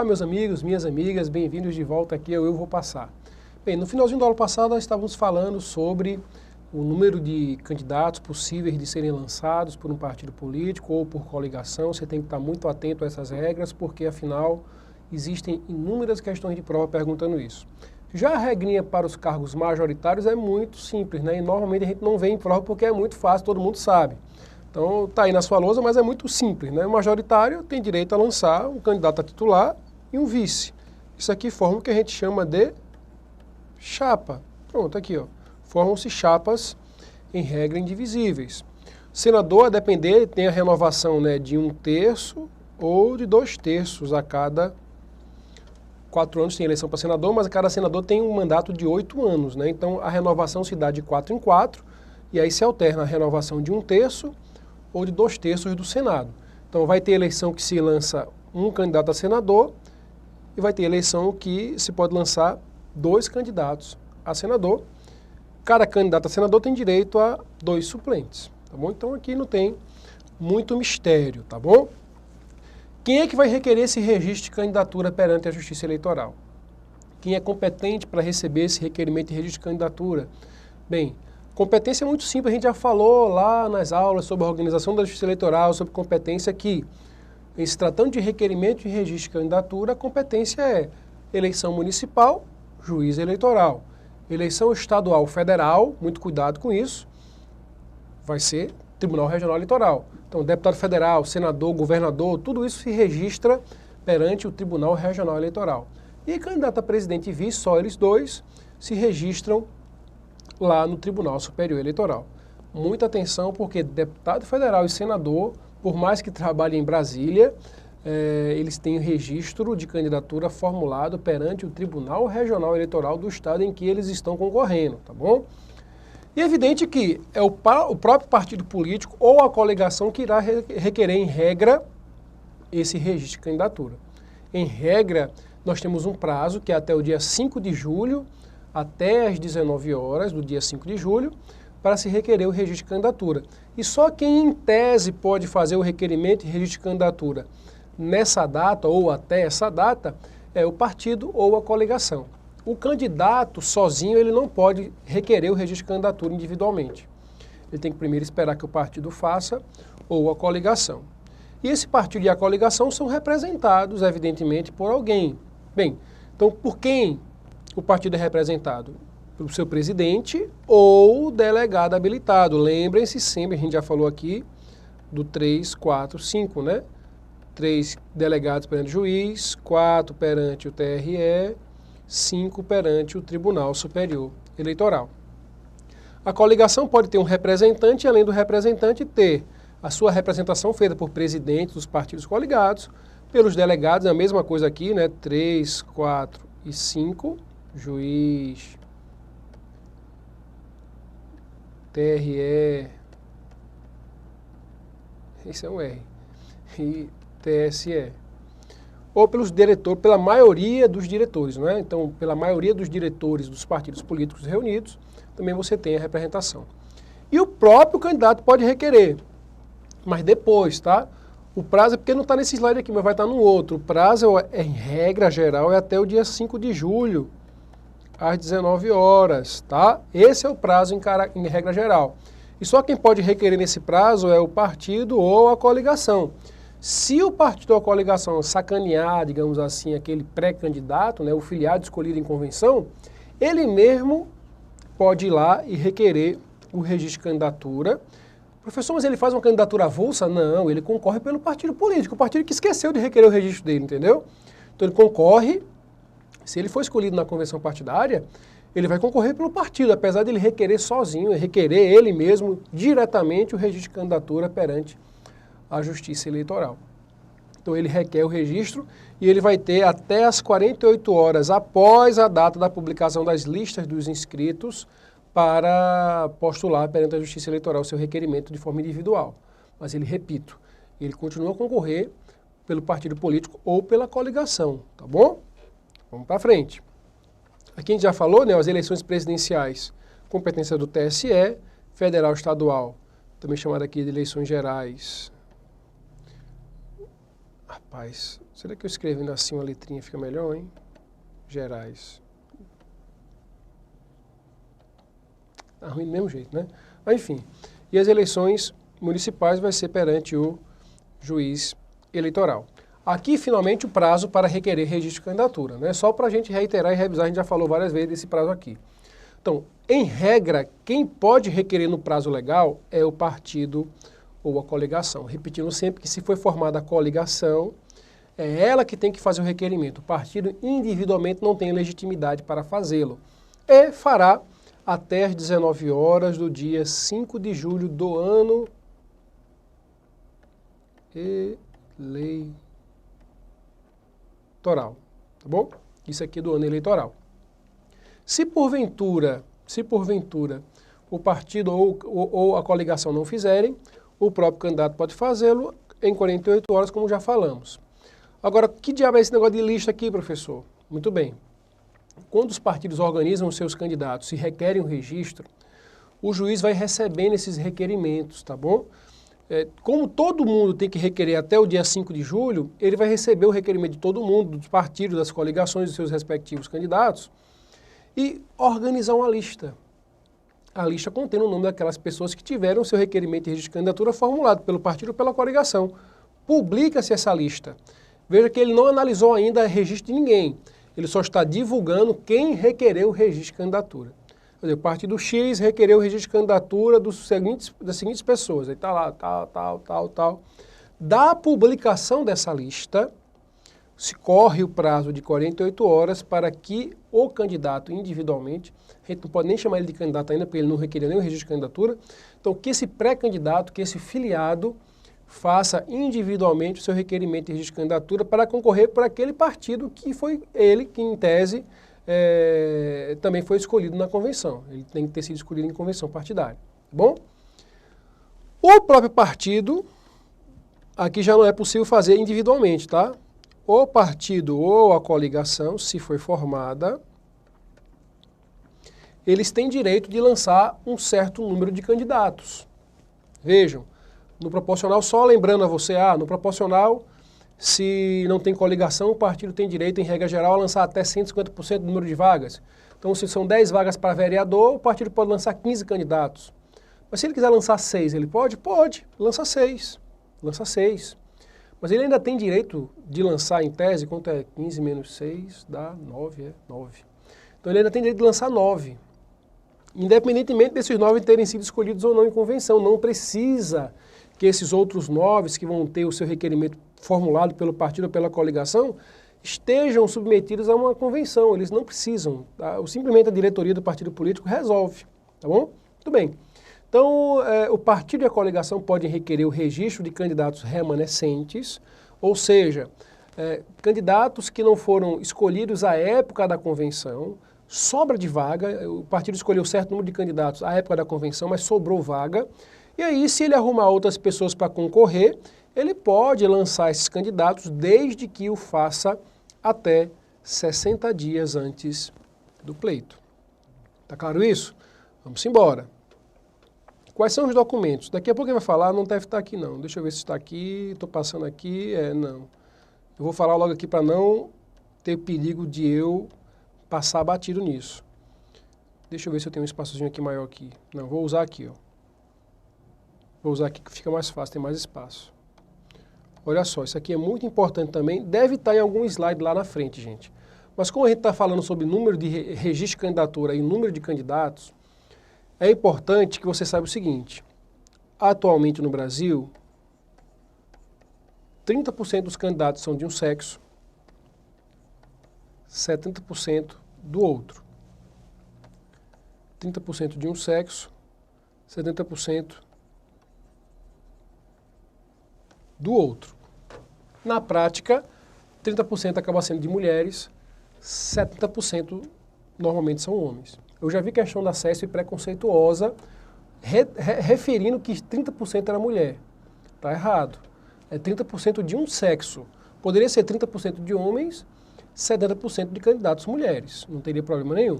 Olá, meus amigos, minhas amigas, bem-vindos de volta aqui ao Eu Vou Passar. Bem, no finalzinho do ano passado nós estávamos falando sobre o número de candidatos possíveis de serem lançados por um partido político ou por coligação. Você tem que estar muito atento a essas regras, porque afinal existem inúmeras questões de prova perguntando isso. Já a regrinha para os cargos majoritários é muito simples, né? E normalmente a gente não vê em prova porque é muito fácil, todo mundo sabe. Então está aí na sua lousa, mas é muito simples, né? O majoritário tem direito a lançar um candidato a titular e um vice. Isso aqui forma o que a gente chama de chapa. Pronto, aqui, ó. Formam-se chapas, em regra, indivisíveis. Senador, a depender, tem a renovação, né, de 1/3 ou de 2/3 a cada 4 anos. Tem eleição para senador, mas cada senador tem um mandato de 8 anos, né? Então a renovação se dá de 4 em 4 e aí se alterna a renovação de 1/3 ou de 2/3 do Senado. Então vai ter eleição que se lança um candidato a senador e vai ter eleição que se pode lançar 2 candidatos a senador. Cada candidato a senador tem direito a 2 suplentes, tá bom? Então aqui não tem muito mistério, tá bom? Quem é que vai requerer esse registro de candidatura perante a Justiça Eleitoral? Quem é competente para receber esse requerimento de registro de candidatura? Bem, competência é muito simples, a gente já falou lá nas aulas sobre a organização da Justiça Eleitoral, sobre competência que, em se tratando de requerimento de registro de candidatura, a competência é eleição municipal, juiz eleitoral. Eleição estadual, federal, muito cuidado com isso, vai ser Tribunal Regional Eleitoral. Então, deputado federal, senador, governador, tudo isso se registra perante o Tribunal Regional Eleitoral. E candidato a presidente e vice, só eles dois, se registram lá no Tribunal Superior Eleitoral. Muita atenção, porque deputado federal e senador, por mais que trabalhem em Brasília, eles têm o registro de candidatura formulado perante o Tribunal Regional Eleitoral do estado em que eles estão concorrendo, tá bom? E é evidente que é o próprio partido político ou a coligação que irá requerer, em regra, esse registro de candidatura. Em regra, nós temos um prazo que é até o dia 5 de julho, até às 19 horas do dia 5 de julho, para se requerer o registro de candidatura. E só quem, em tese, pode fazer o requerimento de registro de candidatura nessa data ou até essa data é o partido ou a coligação. O candidato sozinho ele não pode requerer o registro de candidatura individualmente. Ele tem que primeiro esperar que o partido faça ou a coligação. E esse partido e a coligação são representados, evidentemente, por alguém. Bem, então por quem o partido é representado? Pelo seu presidente ou delegado habilitado. Lembrem-se sempre, a gente já falou aqui, do 3, 4, 5, né? 3 delegados perante o juiz, 4 perante o TRE, 5 perante o Tribunal Superior Eleitoral. A coligação pode ter um representante, e além do representante ter a sua representação feita por presidentes dos partidos coligados, pelos delegados, a mesma coisa aqui, né? 3, 4 e 5, juiz, TRE, esse é um R, e TSE. Ou pelos diretores, pela maioria dos diretores, não é? Então, pela maioria dos diretores dos partidos políticos reunidos, também você tem a representação. E o próprio candidato pode requerer, mas depois, tá? O prazo é porque não está nesse slide aqui, mas vai estar no outro. O prazo, em regra geral, é até o dia 5 de julho, às 19 horas, tá? Esse é o prazo em regra geral. E só quem pode requerer nesse prazo é o partido ou a coligação. Se o partido ou a coligação sacanear, digamos assim, aquele pré-candidato, né, o filiado escolhido em convenção, ele mesmo pode ir lá e requerer o registro de candidatura. Professor, mas ele faz uma candidatura avulsa? Não, ele concorre pelo partido político, o partido que esqueceu de requerer o registro dele, entendeu? Então ele concorre, se ele for escolhido na convenção partidária, ele vai concorrer pelo partido, apesar de ele requerer sozinho, requerer ele mesmo diretamente o registro de candidatura perante a Justiça Eleitoral. Então ele requer o registro e ele vai ter até as 48 horas após a data da publicação das listas dos inscritos para postular perante a Justiça Eleitoral seu requerimento de forma individual. Mas ele, repito, ele continua a concorrer pelo partido político ou pela coligação, tá bom? Vamos para frente. Aqui a gente já falou, né, as eleições presidenciais, competência do TSE, federal, estadual, também chamada aqui de eleições gerais, Rapaz, será que eu escrevendo assim uma letrinha fica melhor, hein? Gerais. Tá ruim do mesmo jeito, né? Mas, enfim, e as eleições municipais vai ser perante o juiz eleitoral. Aqui, finalmente, o prazo para requerer registro de candidatura, né? Só para a gente reiterar e revisar, a gente já falou várias vezes desse prazo aqui. Então, em regra, quem pode requerer no prazo legal é o partido ou a coligação. Repetindo sempre que se foi formada a coligação, é ela que tem que fazer o requerimento. O partido individualmente não tem legitimidade para fazê-lo. E fará até às 19 horas do dia 5 de julho do ano eleitoral. Tá bom? Isso aqui é do ano eleitoral. Se porventura o partido ou a coligação não fizerem, o próprio candidato pode fazê-lo em 48 horas, como já falamos. Agora, que diabo é esse negócio de lista aqui, professor? Muito bem. Quando os partidos organizam os seus candidatos e requerem o registro, o juiz vai recebendo esses requerimentos, tá bom? Como todo mundo tem que requerer até o dia 5 de julho, ele vai receber o requerimento de todo mundo, dos partidos, das coligações, dos seus respectivos candidatos, e organizar uma lista. A lista contém o nome daquelas pessoas que tiveram o seu requerimento de registro de candidatura formulado pelo partido ou pela coligação. Publica-se essa lista. Veja que ele não analisou ainda o registro de ninguém. Ele só está divulgando quem requereu o registro de candidatura. Quer dizer, o partido X requereu o registro de candidatura das seguintes pessoas. Aí está lá, tal. Da publicação dessa lista, se corre o prazo de 48 horas para que o candidato individualmente, a gente não pode nem chamar ele de candidato ainda, porque ele não requereu nem o registro de candidatura, então que esse pré-candidato, que esse filiado, faça individualmente o seu requerimento de registro de candidatura para concorrer por aquele partido que foi ele que, em tese, também foi escolhido na convenção. Ele tem que ter sido escolhido em convenção partidária. Tá bom? O próprio partido, aqui já não é possível fazer individualmente, tá? O partido ou a coligação, se foi formada, eles têm direito de lançar um certo número de candidatos. Vejam, no proporcional, só lembrando a você, no proporcional, se não tem coligação, o partido tem direito, em regra geral, a lançar até 150% do número de vagas. Então, se são 10 vagas para vereador, o partido pode lançar 15 candidatos. Mas se ele quiser lançar 6, ele pode? Pode, lança 6. Lança 6. Mas ele ainda tem direito de lançar, em tese, quanto é 15 menos 6, dá 9, 9. Então, ele ainda tem direito de lançar 9. Independentemente desses 9 terem sido escolhidos ou não em convenção, não precisa que esses outros 9 que vão ter o seu requerimento formulado pelo partido ou pela coligação estejam submetidos a uma convenção. Eles não precisam. Tá? Simplesmente a diretoria do partido político resolve. Tá bom? Muito bem. Então, o partido e a coligação podem requerer o registro de candidatos remanescentes, ou seja, candidatos que não foram escolhidos à época da convenção, sobra de vaga, o partido escolheu certo número de candidatos à época da convenção, mas sobrou vaga, e aí se ele arrumar outras pessoas para concorrer, ele pode lançar esses candidatos desde que o faça até 60 dias antes do pleito. Tá claro isso? Vamos embora. Quais são os documentos? Daqui a pouco ele vai falar, não deve estar aqui não. Deixa eu ver se está aqui, estou passando aqui, não. Eu vou falar logo aqui para não ter perigo de eu passar batido nisso. Deixa eu ver se eu tenho um espaçozinho aqui maior aqui. Não, vou usar aqui, ó. Vou usar aqui que fica mais fácil, tem mais espaço. Olha só, isso aqui é muito importante também. Deve estar em algum slide lá na frente, gente. Mas como a gente está falando sobre número de registro de candidatura e número de candidatos, é importante que você saiba o seguinte. Atualmente no Brasil, 30% dos candidatos são de um sexo, 70% do outro. 30% de um sexo, 70% do outro. Na prática, 30% acaba sendo de mulheres, 70% normalmente são homens. Eu já vi questão da CESP preconceituosa referindo que 30% era mulher. Está errado. É 30% de um sexo. Poderia ser 30% de homens, 70% de candidatos mulheres. Não teria problema nenhum.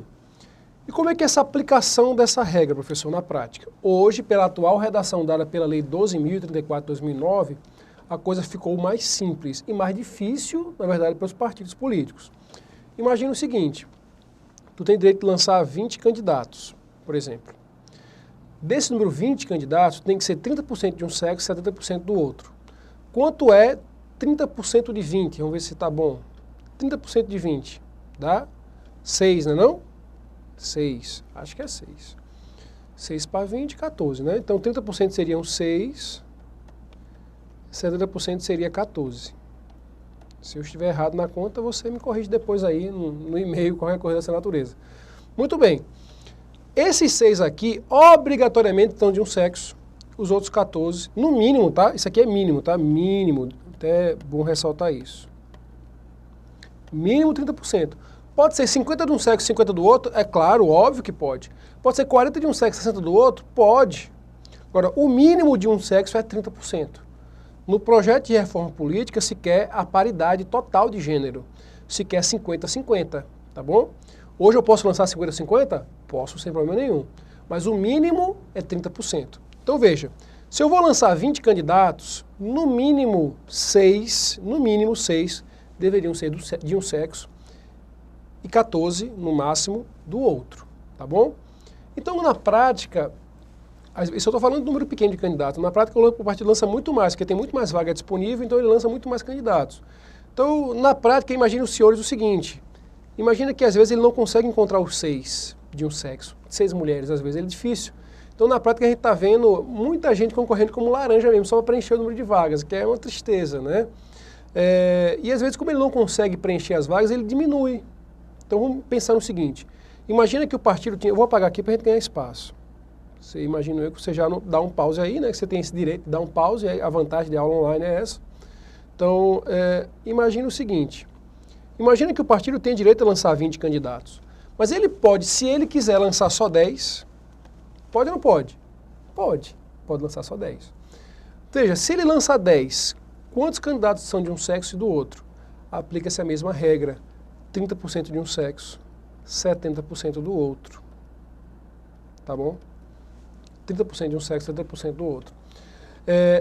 E como é que é essa aplicação dessa regra, professor, na prática? Hoje, pela atual redação dada pela Lei 12.034/2009, a coisa ficou mais simples e mais difícil, na verdade, para os partidos políticos. Imagina o seguinte, tu tem direito de lançar 20 candidatos, por exemplo. Desse número 20 candidatos, tem que ser 30% de um sexo e 70% do outro. Quanto é 30% de 20? Vamos ver se está bom. 30% de 20 dá 6, não é não? 6, acho que é 6. 6 para 20, 14, né? Então 30% seriam 6, 70% seria 14. Se eu estiver errado na conta, você me corrige depois aí no e-mail, qualquer coisa dessa natureza. Muito bem. Esses 6 aqui, obrigatoriamente, estão de um sexo. Os outros 14, no mínimo, tá? Isso aqui é mínimo, tá? Mínimo. Até é bom ressaltar isso. Mínimo 30%. Pode ser 50 de um sexo e 50 do outro? É claro, óbvio que pode. Pode ser 40 de um sexo e 60 do outro? Pode. Agora, o mínimo de um sexo é 30%. No projeto de reforma política se quer a paridade total de gênero. Se quer 50-50, tá bom? Hoje eu posso lançar 50-50? Posso, sem problema nenhum. Mas o mínimo é 30%. Então veja, se eu vou lançar 20 candidatos, no mínimo 6 deveriam ser de um sexo e 14, no máximo, do outro, tá bom? Então, na prática, isso eu estou falando de número pequeno de candidatos, na prática o partido lança muito mais, porque tem muito mais vaga disponível, então ele lança muito mais candidatos. Então, na prática, imagine os senhores o seguinte, imagina que às vezes ele não consegue encontrar os 6 de um sexo, 6 mulheres, às vezes é difícil. Então, na prática, a gente está vendo muita gente concorrendo como laranja mesmo, só para preencher o número de vagas, que é uma tristeza, né? E às vezes, como ele não consegue preencher as vagas, ele diminui. Então, vamos pensar no seguinte, imagina que o partido tinha, eu vou apagar aqui para a gente ganhar espaço. Você imagina que você já dá um pause aí, né? Que você tem esse direito de dar um pause, e a vantagem de aula online é essa. Então, imagina o seguinte, imagina que o partido tem direito a lançar 20 candidatos, mas ele pode, se ele quiser lançar só 10, pode ou não pode? Pode lançar só 10. Veja, se ele lançar 10, quantos candidatos são de um sexo e do outro? Aplica-se a mesma regra, 30% de um sexo, 70% do outro, tá bom? 30% de um sexo, 70% do outro.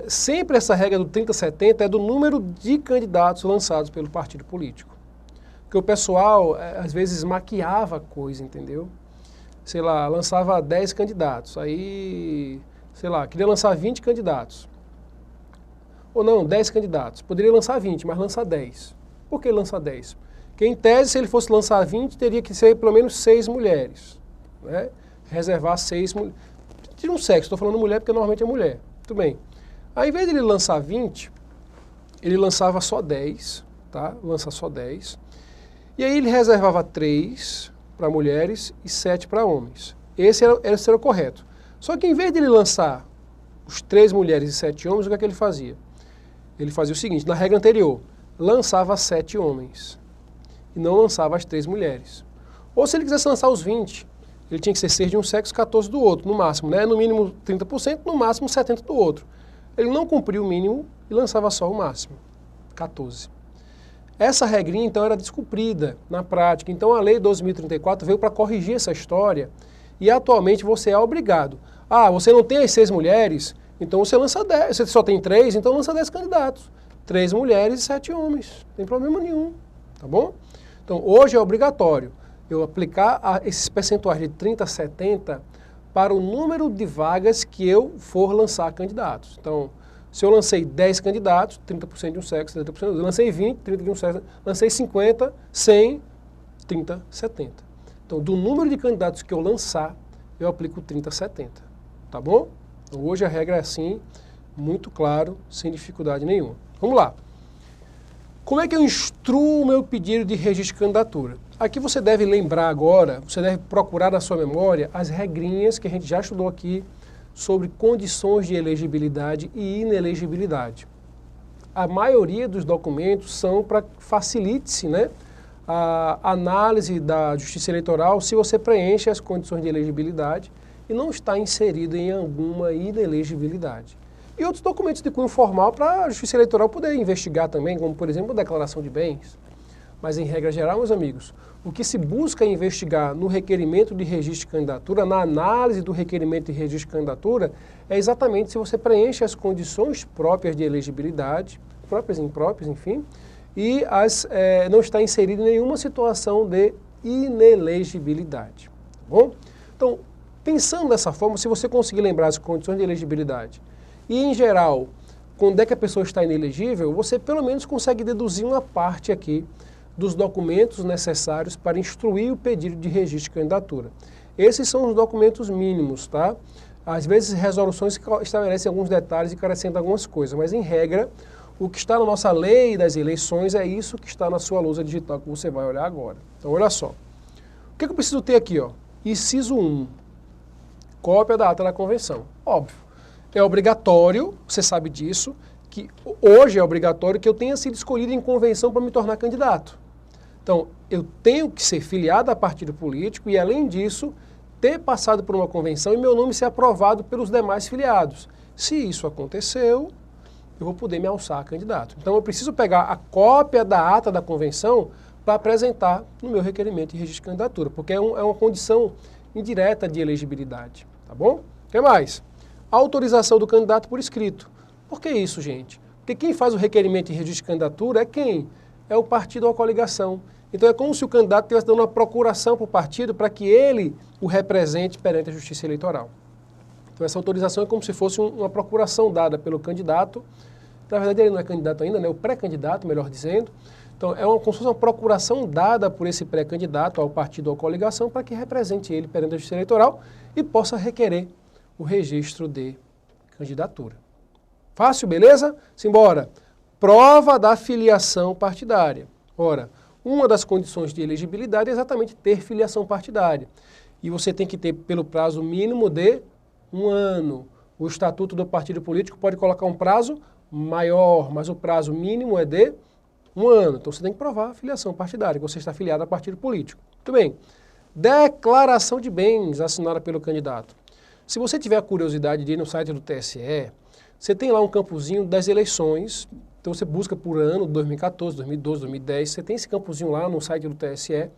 Sempre essa regra do 30-70 é do número de candidatos lançados pelo partido político. Porque o pessoal, às vezes, maquiava a coisa, entendeu? Sei lá, lançava 10 candidatos, aí, sei lá, queria lançar 20 candidatos. Ou não, 10 candidatos. Poderia lançar 20, mas lança 10. Por que lança 10? Porque, em tese, se ele fosse lançar 20, teria que ser pelo menos 6 mulheres, né? Reservar 6 mulheres. De um sexo, estou falando mulher porque normalmente é mulher. Muito bem. Aí, ao invés de ele lançar 20, ele lançava só 10, tá? Lança só 10. E aí ele reservava 3 para mulheres e 7 para homens. Esse era o correto. Só que, em vez de ele lançar os 3 mulheres e 7 homens, o que é que ele fazia? Ele fazia o seguinte, na regra anterior, lançava 7 homens e não lançava as 3 mulheres. Ou se ele quisesse lançar os 20, ele tinha que ser 6 de um sexo, 14 do outro, no máximo, né? No mínimo 30%, no máximo 70% do outro. Ele não cumpriu o mínimo e lançava só o máximo, 14. Essa regrinha, então, era descumprida na prática. Então, a Lei 12.034 veio para corrigir essa história e, atualmente, você é obrigado. Ah, você não tem as 6 mulheres, então você lança 10. Você só tem 3, então lança 10 candidatos. 3 mulheres e 7 homens. Não tem problema nenhum, tá bom? Então, hoje é obrigatório eu aplicar esses percentuais de 30 a 70 para o número de vagas que eu for lançar candidatos. Então, se eu lancei 10 candidatos, 30% de um sexo, 70%, eu lancei 20, 30% de um sexo, lancei 50, 100, 30, 70. Então, do número de candidatos que eu lançar, eu aplico 30 a 70, tá bom? Então, hoje a regra é assim, muito claro, sem dificuldade nenhuma. Vamos lá. Como é que eu instruo o meu pedido de registro de candidatura? Aqui você deve lembrar agora, você deve procurar na sua memória as regrinhas que a gente já estudou aqui sobre condições de elegibilidade e inelegibilidade. A maioria dos documentos são para facilite-se, né, a análise da Justiça Eleitoral se você preenche as condições de elegibilidade e não está inserido em alguma inelegibilidade. E outros documentos de cunho formal para a Justiça Eleitoral poder investigar também, como, por exemplo, a declaração de bens. Mas, em regra geral, meus amigos, O que se busca investigar no requerimento de registro de candidatura, na análise do requerimento de registro de candidatura, é exatamente se você preenche as condições próprias de elegibilidade, próprias e impróprias, enfim, e não está inserido em nenhuma situação de inelegibilidade. Tá bom? Então, pensando dessa forma, se você conseguir lembrar as condições de elegibilidade e, em geral, quando é que a pessoa está inelegível, você pelo menos consegue deduzir uma parte aqui dos documentos necessários para instruir o pedido de registro de candidatura. Esses são os documentos mínimos, tá? Às vezes, resoluções estabelecem alguns detalhes e acrescentam algumas coisas, mas, em regra, o que está na nossa lei das eleições é isso que está na sua lousa digital que você vai olhar agora. Então, olha só. O que eu preciso ter aqui, ó? Inciso 1, cópia da ata da convenção. Óbvio, é obrigatório, você sabe disso, que hoje é obrigatório que eu tenha sido escolhido em convenção para me tornar candidato. Então, eu tenho que ser filiado a partido político e, além disso, ter passado por uma convenção e meu nome ser aprovado pelos demais filiados. Se isso aconteceu, eu vou poder me alçar a candidato. Então, eu preciso pegar a cópia da ata da convenção para apresentar no meu requerimento de registro de candidatura, porque é uma condição indireta de elegibilidade, tá bom? O que mais? Autorização do candidato por escrito. Por que isso, gente? Porque quem faz o requerimento de registro de candidatura é quem? É o partido ou a coligação. Então é como se o candidato estivesse dando uma procuração para o partido para que ele o represente perante a Justiça Eleitoral. Então essa autorização é como se fosse uma procuração dada pelo candidato. Na verdade ele não é candidato ainda, né? O pré-candidato, melhor dizendo. Então é como se fosse uma procuração dada por esse pré-candidato ao partido ou à coligação para que represente ele perante a Justiça Eleitoral e possa requerer o registro de candidatura. Fácil, beleza? Simbora. Prova da filiação partidária. Ora, uma das condições de elegibilidade é exatamente ter filiação partidária. E você tem que ter pelo prazo mínimo de 1 ano. O estatuto do partido político pode colocar um prazo maior, mas o prazo mínimo é de 1 ano. Então você tem que provar a filiação partidária, que você está afiliado a partido político. Muito bem. Declaração de bens assinada pelo candidato. Se você tiver a curiosidade de ir no site do TSE, você tem lá um campozinho das eleições. Então você busca por ano, 2014, 2012, 2010, você tem esse campozinho lá no site do TSE.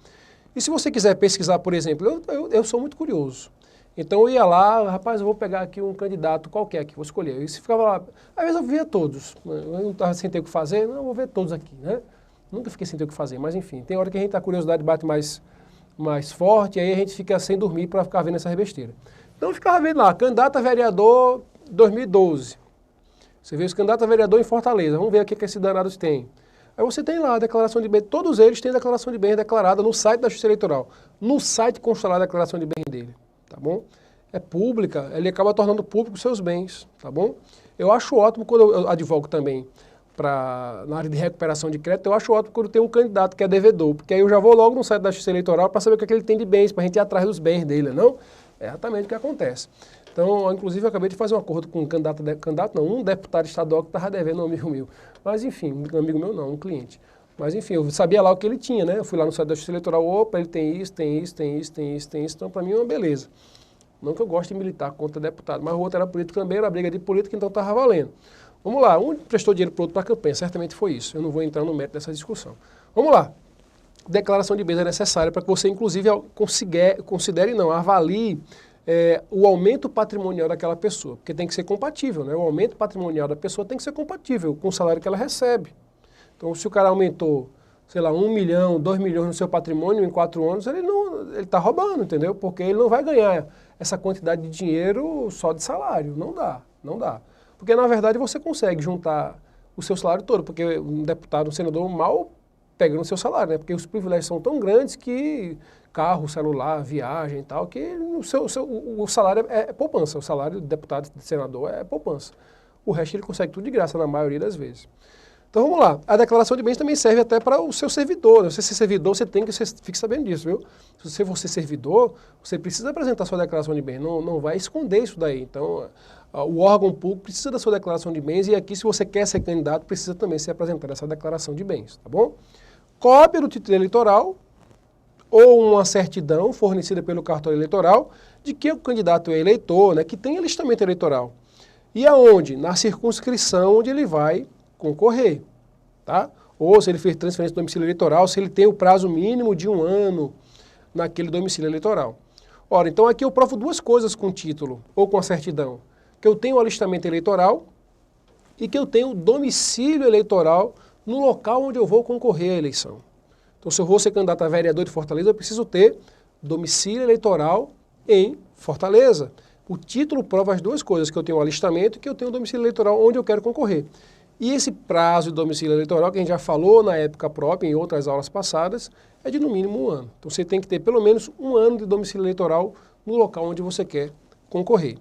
E se você quiser pesquisar, por exemplo, eu sou muito curioso. Então eu ia lá, rapaz, eu vou pegar aqui um candidato qualquer que vou escolher. E se ficava lá, às vezes eu via todos. Eu não estava sem ter o que fazer, não, eu vou ver todos aqui, né? Nunca fiquei sem ter o que fazer, mas enfim, tem hora que a curiosidade bate mais forte, e aí a gente fica sem dormir para ficar vendo essa besteira. Então eu ficava vendo lá, candidato a vereador 2012. Você vê os candidatos a vereador em Fortaleza, vamos ver o que esses danados têm. Aí você tem lá a declaração de bens, todos eles têm declaração de bens declarada no site da Justiça Eleitoral. No site consta lá a declaração de bens dele, tá bom? É pública, ele acaba tornando público os seus bens, tá bom? Eu acho ótimo quando eu advogo também na área de recuperação de crédito, eu acho ótimo quando tem um candidato que é devedor, porque aí eu já vou logo no site da Justiça Eleitoral para saber o que é que ele tem de bens, para a gente ir atrás dos bens dele, não? É exatamente o que acontece. Então, inclusive, eu acabei de fazer um acordo com um deputado estadual que estava devendo um amigo meu. Mas, enfim, um amigo meu não, um cliente. Mas, enfim, eu sabia lá o que ele tinha, né? Eu fui lá no site da Justiça Eleitoral, opa, ele tem isso, tem isso, tem isso, tem isso, tem isso. Então, para mim, é uma beleza. Não que eu goste de militar contra deputado, mas o outro era político também, era briga de política, então estava valendo. Vamos lá, um prestou dinheiro para o outro para a campanha, certamente foi isso. Eu não vou entrar no mérito dessa discussão. Vamos lá. Declaração de bens é necessária para que você, inclusive, avalie o aumento patrimonial daquela pessoa, porque tem que ser compatível, né? O aumento patrimonial da pessoa tem que ser compatível com o salário que ela recebe. Então, se o cara aumentou, sei lá, 1 milhão, 2 milhões no seu patrimônio em 4 anos, ele está roubando, entendeu? Porque ele não vai ganhar essa quantidade de dinheiro só de salário. Não dá, não dá. Porque, na verdade, você consegue juntar o seu salário todo, porque um deputado, um senador mal pega no seu salário, né? Porque os privilégios são tão grandes que carro, celular, viagem e tal, que o salário é poupança. O salário do deputado, de senador é poupança. O resto ele consegue tudo de graça, na maioria das vezes. Então vamos lá. A declaração de bens também serve até para o seu servidor. Se você é servidor, você tem que fique sabendo disso, viu? Se você é servidor, você precisa apresentar sua declaração de bens. Não vai esconder isso daí. Então, o órgão público precisa da sua declaração de bens e aqui, se você quer ser candidato, precisa também ser apresentada essa declaração de bens, tá bom? Cópia do título eleitoral ou uma certidão fornecida pelo cartório eleitoral de que o candidato é eleitor, né, que tem alistamento eleitoral. E aonde? Na circunscrição onde ele vai concorrer, tá? ou se ele fez transferência do domicílio eleitoral, se ele tem o prazo mínimo de 1 ano naquele domicílio eleitoral. Ora, então aqui eu provo duas coisas com o título, ou com a certidão. Que eu tenho o alistamento eleitoral e que eu tenho o domicílio eleitoral no local onde eu vou concorrer à eleição. Então, se eu vou ser candidato a vereador de Fortaleza, eu preciso ter domicílio eleitoral em Fortaleza. O título prova as duas coisas, que eu tenho o alistamento e que eu tenho o domicílio eleitoral onde eu quero concorrer. E esse prazo de domicílio eleitoral, que a gente já falou na época própria, em outras aulas passadas, é de no mínimo 1 ano. Então você tem que ter pelo menos 1 ano de domicílio eleitoral no local onde você quer concorrer.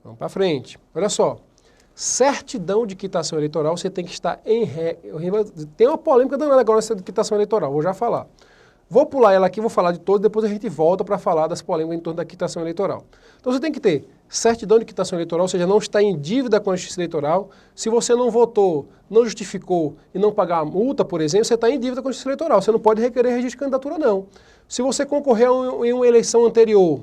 Vamos para frente. Olha só. Certidão de quitação eleitoral, você tem que estar em Tem uma polêmica danada agora nessa de quitação eleitoral, vou já falar. Vou pular ela aqui, vou falar de todos, depois a gente volta para falar das polêmicas em torno da quitação eleitoral. Então você tem que ter certidão de quitação eleitoral, ou seja, não está em dívida com a justiça eleitoral. Se você não votou, não justificou e não pagar a multa, por exemplo, você está em dívida com a justiça eleitoral. Você não pode requerer registro de candidatura, não. Se você concorreu em uma eleição anterior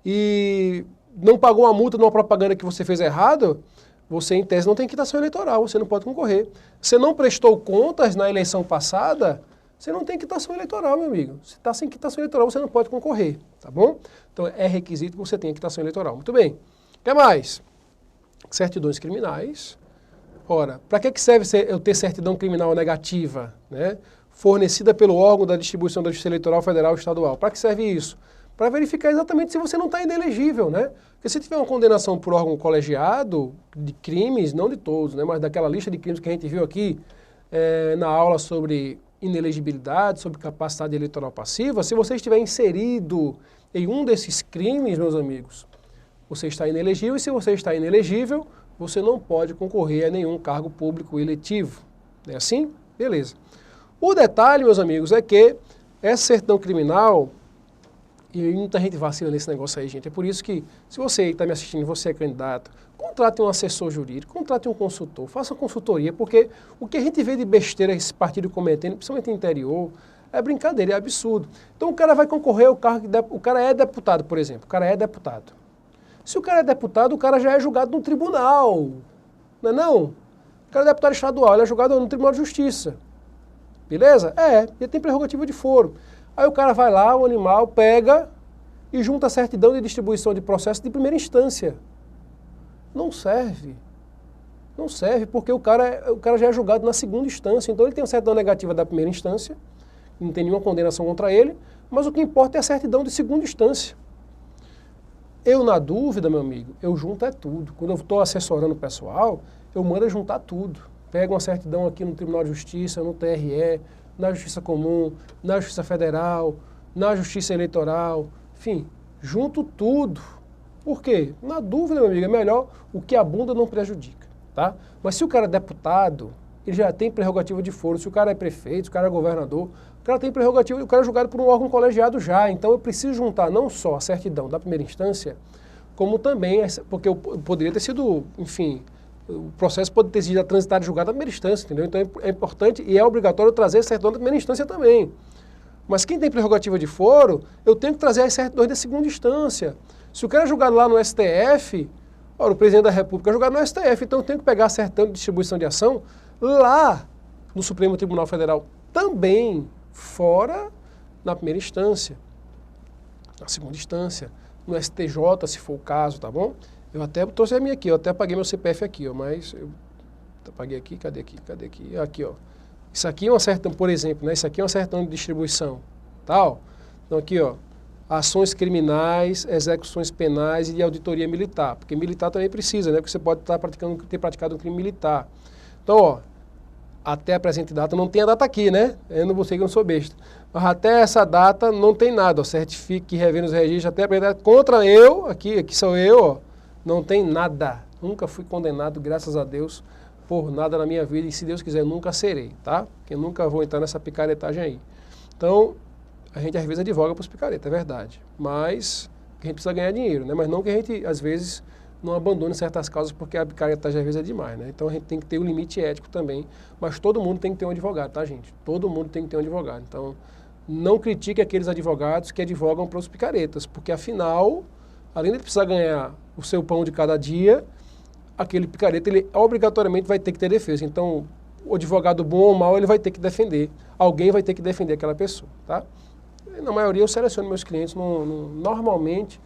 e não pagou uma multa numa propaganda que você fez errado, você, em tese, não tem quitação eleitoral, você não pode concorrer. Você não prestou contas na eleição passada, você não tem quitação eleitoral, meu amigo. Se está sem quitação eleitoral, você não pode concorrer, tá bom? Então, é requisito que você tenha quitação eleitoral. Muito bem. O que mais? Certidões criminais. Ora, para que serve eu ter certidão criminal negativa, né? Fornecida pelo órgão da distribuição da Justiça Eleitoral Federal ou Estadual? Para que serve isso? Para verificar exatamente se você não está inelegível, né? Porque se tiver uma condenação por órgão colegiado de crimes, não de todos, né? Mas daquela lista de crimes que a gente viu aqui na aula sobre inelegibilidade, sobre capacidade eleitoral passiva, se você estiver inserido em um desses crimes, meus amigos, você está inelegível, e se você está inelegível, você não pode concorrer a nenhum cargo público eletivo. É assim? Beleza. O detalhe, meus amigos, é que essa certidão criminal, e muita gente vacila nesse negócio aí, gente, é por isso que, se você está me assistindo, você é candidato, contrate um assessor jurídico, contrate um consultor, faça consultoria, porque o que a gente vê de besteira esse partido cometendo, principalmente no interior, é brincadeira, é absurdo. Então o cara vai concorrer ao cargo, o cara é deputado, por exemplo, o cara é deputado. Se o cara é deputado, o cara já é julgado no tribunal, não é não? O cara é deputado estadual, ele é julgado no Tribunal de Justiça, beleza? Ele tem prerrogativa de foro. Aí o cara vai lá, o animal pega e junta a certidão de distribuição de processo de primeira instância. Não serve. Não serve, porque o cara já é julgado na segunda instância. Então ele tem a certidão negativa da primeira instância, não tem nenhuma condenação contra ele, mas o que importa é a certidão de segunda instância. Eu, na dúvida, meu amigo, eu junto tudo. Quando eu estou assessorando o pessoal, eu mando juntar tudo. Pego uma certidão aqui no Tribunal de Justiça, no TRE, na Justiça Comum, na Justiça Federal, na Justiça Eleitoral, enfim, junto tudo. Por quê? Na dúvida, meu amigo, é melhor o que abunda não prejudica, tá? Mas se o cara é deputado, ele já tem prerrogativa de foro. Se o cara é prefeito, se o cara é governador, o cara tem prerrogativa, o cara é julgado por um órgão colegiado já. Então eu preciso juntar não só a certidão da primeira instância, como também, porque eu poderia ter sido, enfim, o processo pode ter sido transitado e julgado na primeira instância, entendeu? Então é importante e é obrigatório trazer a certidão da primeira instância também. Mas quem tem prerrogativa de foro, eu tenho que trazer as certidões da segunda instância. Se o cara é julgado lá no STF, ora, o presidente da República é julgado no STF, então eu tenho que pegar a certidão de distribuição de ação lá no Supremo Tribunal Federal também, fora na primeira instância, na segunda instância, no STJ, se for o caso, tá bom? Eu até trouxe a minha aqui, eu até paguei meu CPF aqui, ó, mas eu paguei aqui, cadê aqui? Aqui, ó. Isso aqui é uma certidão, por exemplo, né? Isso aqui é uma certidão de distribuição, tal. Então aqui, ó, ações criminais, execuções penais e de auditoria militar, porque militar também precisa, né? Porque você pode ter praticado um crime militar. Então, ó, até a presente data, não tem a data aqui, né? Eu não vou ser que eu não sou besta. Mas até essa data não tem nada, ó, certifique que revê nos registros, até a presente data, contra eu, aqui sou eu, ó, não tem nada. Nunca fui condenado, graças a Deus, por nada na minha vida, e se Deus quiser, nunca serei, tá? Porque eu nunca vou entrar nessa picaretagem aí. Então, a gente às vezes advoga para os picaretas, é verdade. Mas a gente precisa ganhar dinheiro, né? Mas não que a gente, às vezes, não abandone certas causas, porque a picaretagem às vezes é demais, né? Então a gente tem que ter um limite ético também. Mas todo mundo tem que ter um advogado, tá, gente? Todo mundo tem que ter um advogado. Então, não critique aqueles advogados que advogam para os picaretas, porque afinal, além de precisar ganhar o seu pão de cada dia, aquele picareta, ele obrigatoriamente vai ter que ter defesa. Então, o advogado bom ou mau, ele vai ter que defender. Alguém vai ter que defender aquela pessoa, tá? Na maioria eu seleciono meus clientes, normalmente,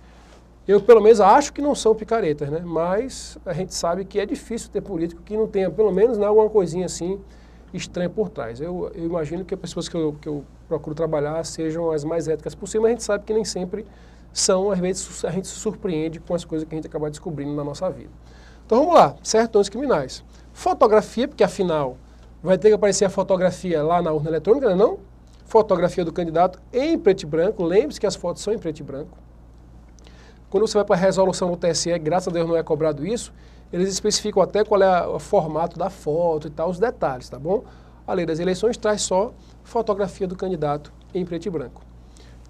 eu pelo menos acho que não são picaretas, né? Mas a gente sabe que é difícil ter político que não tenha, pelo menos, né, alguma coisinha assim estranha por trás. Eu imagino que as pessoas que eu procuro trabalhar sejam as mais éticas possível, mas a gente sabe que nem sempre são, às vezes a gente se surpreende com as coisas que a gente acaba descobrindo na nossa vida. Então vamos lá, certões criminais. Fotografia, porque afinal vai ter que aparecer a fotografia lá na urna eletrônica, não? Fotografia do candidato em preto e branco, lembre-se que as fotos são em preto e branco. Quando você vai para a resolução no TSE, graças a Deus não é cobrado isso, eles especificam até qual é o formato da foto e tal, os detalhes, tá bom? A lei das eleições traz só fotografia do candidato em preto e branco.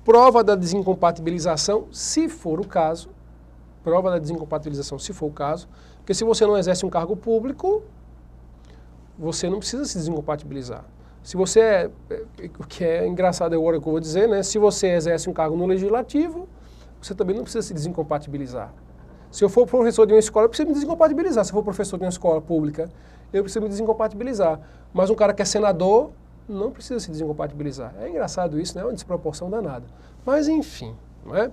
Prova da desincompatibilização, se for o caso, prova da desincompatibilização, se for o caso, porque se você não exerce um cargo público, você não precisa se desincompatibilizar. Se você o que é engraçado agora que eu vou dizer, né? Se você exerce um cargo no legislativo, você também não precisa se desincompatibilizar. Se eu for professor de uma escola, eu preciso me desincompatibilizar. Se eu for professor de uma escola pública, eu preciso me desincompatibilizar. Mas um cara que é senador não precisa se desincompatibilizar. É engraçado isso, né? É uma desproporção danada. Mas enfim, não é?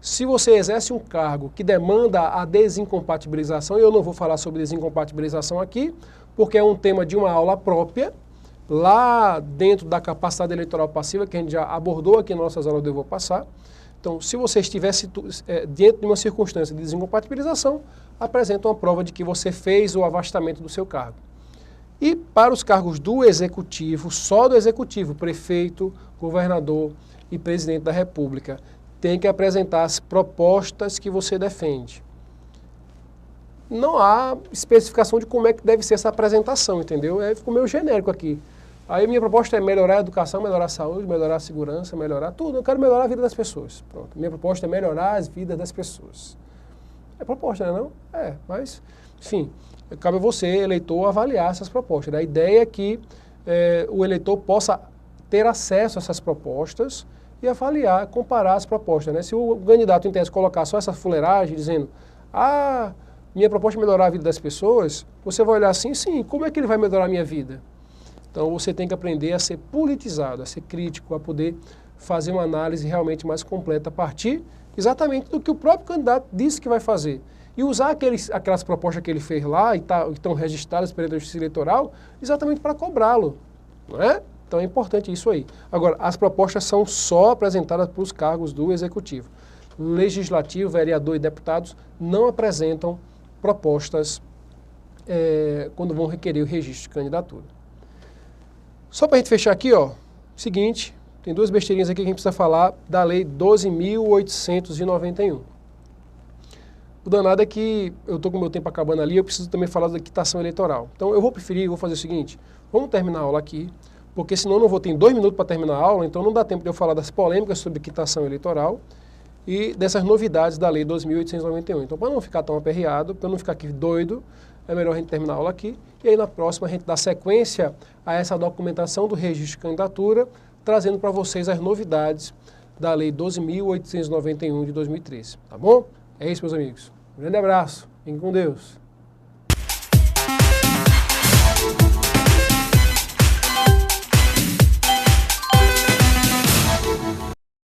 Se você exerce um cargo que demanda a desincompatibilização, eu não vou falar sobre desincompatibilização aqui, porque é um tema de uma aula própria, lá dentro da capacidade eleitoral passiva, que a gente já abordou aqui nas nossas aulas, eu vou passar. Então, se você estivesse dentro de uma circunstância de desincompatibilização, apresenta uma prova de que você fez o afastamento do seu cargo. E para os cargos do Executivo, só do Executivo, prefeito, governador e presidente da República, tem que apresentar as propostas que você defende. Não há especificação de como é que deve ser essa apresentação, entendeu? Ficou meio genérico aqui. Aí minha proposta é melhorar a educação, melhorar a saúde, melhorar a segurança, melhorar tudo. Eu quero melhorar a vida das pessoas. Pronto. Minha proposta é melhorar as vidas das pessoas. É proposta, né, não? É, mas, enfim, cabe a você, eleitor, avaliar essas propostas. A ideia é que o eleitor possa ter acesso a essas propostas e avaliar, comparar as propostas, né? Se o candidato em tese colocar só essa fuleiragem, dizendo, minha proposta é melhorar a vida das pessoas, você vai olhar assim, sim, como é que ele vai melhorar a minha vida? Então você tem que aprender a ser politizado, a ser crítico, a poder fazer uma análise realmente mais completa a partir exatamente do que o próprio candidato disse que vai fazer. E usar aquelas propostas que ele fez lá e estão registradas pela Justiça Eleitoral exatamente para cobrá-lo, não é? Então é importante isso aí. Agora, as propostas são só apresentadas para os cargos do Executivo. Legislativo, vereador e deputados não apresentam propostas quando vão requerer o registro de candidatura. Só para a gente fechar aqui, ó, seguinte, tem duas besteirinhas aqui que a gente precisa falar da Lei 12.891. O danado é que eu estou com o meu tempo acabando ali, eu preciso também falar da quitação eleitoral. Então eu vou fazer o seguinte, vamos terminar a aula aqui, porque senão eu não vou ter 2 minutos para terminar a aula, então não dá tempo de eu falar das polêmicas sobre quitação eleitoral e dessas novidades da Lei 12.891. Então para não ficar tão aperreado, para não ficar aqui doido, é melhor a gente terminar a aula aqui, e aí na próxima a gente dá sequência a essa documentação do registro de candidatura, trazendo para vocês as novidades da Lei 12.891 de 2013, tá bom? É isso, meus amigos. Um grande abraço, fiquem com Deus.